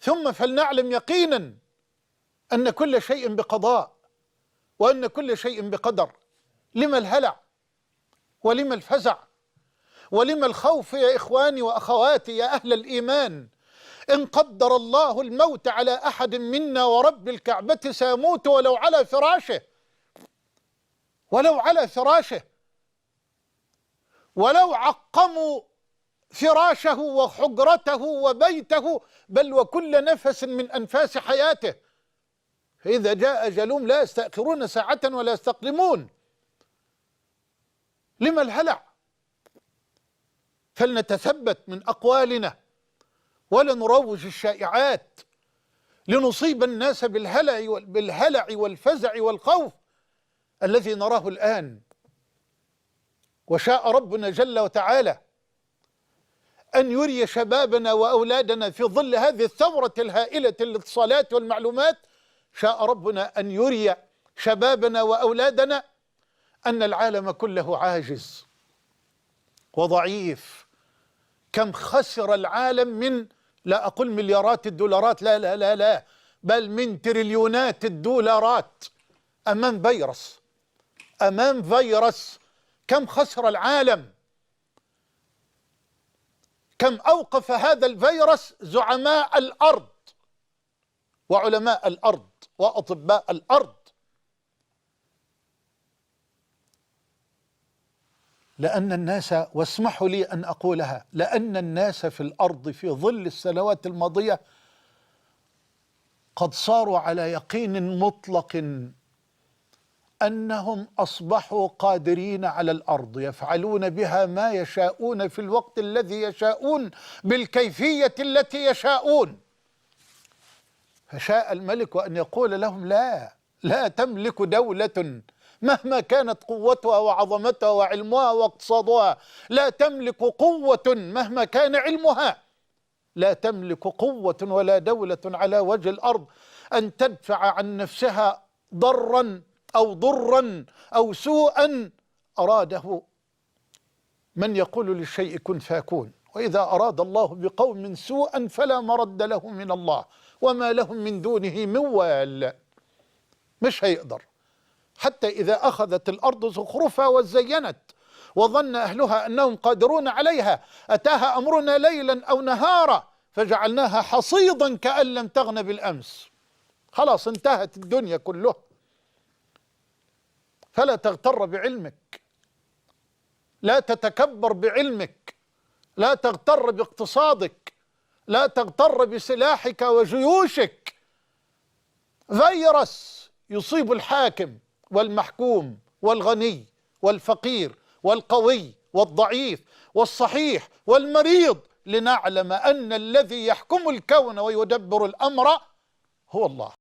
ثم فلنعلم يقينا أن كل شيء بقضاء وأن كل شيء بقدر. لما الهلع ولما الفزع ولما الخوف يا إخواني وأخواتي يا أهل الإيمان؟ إن قدر الله الموت على أحد منا ورب الكعبة سيموت ولو على فراشه، ولو على فراشه، ولو عقموا فراشه وحجرته وبيته، بل وكل نفس من أنفاس حياته. فإذا جاء أجلهم لا يستأخرون ساعة ولا يستقدمون. لما الهلع؟ فلنتثبت من أقوالنا ولا نروج الشائعات لنصيب الناس بالهلع والفزع والخوف الذي نراه الآن. وشاء ربنا جل وتعالى أن يري شبابنا وأولادنا في ظل هذه الثورة الهائلة للاتصالات والمعلومات، شاء ربنا أن يري شبابنا وأولادنا أن العالم كله عاجز وضعيف. كم خسر العالم من، لا أقول مليارات الدولارات، لا لا لا لا، بل من تريليونات الدولارات أمام فيروس، أمام فيروس. كم خسر العالم، كم أوقف هذا الفيروس زعماء الأرض وعلماء الأرض وأطباء الأرض. لأن الناس، واسمحوا لي أن أقولها، لأن الناس في الأرض في ظل السنوات الماضية قد صاروا على يقين مطلق أنهم أصبحوا قادرين على الأرض، يفعلون بها ما يشاءون في الوقت الذي يشاءون بالكيفية التي يشاءون. فشاء الملك أن يقول لهم: لا تملك دولة مهما كانت قوتها وعظمتها وعلمها واقتصادها، لا تملك قوة مهما كان علمها، لا تملك قوة ولا دولة على وجه الأرض أن تدفع عن نفسها ضرا أو ضرا أو سوءا أراده من يقول للشيء كن فيكون. وإذا أراد الله بقوم سوءا فلا مرد له من الله وما لهم من دونه من وال. مش هيقدر. حتى إذا أخذت الأرض زخرفها وزينت وظن أهلها أنهم قادرون عليها أتاها أمرنا ليلا أو نهارا فجعلناها حصيدا كأن لم تغن بالأمس. خلاص انتهت الدنيا كلها. فلا تغتر بعلمك، لا تتكبر بعلمك، لا تغتر باقتصادك، لا تغتر بسلاحك وجيوشك. فيروس يصيب الحاكم والمحكوم والغني والفقير والقوي والضعيف والصحيح والمريض، لنعلم أن الذي يحكم الكون ويدبر الأمر هو الله.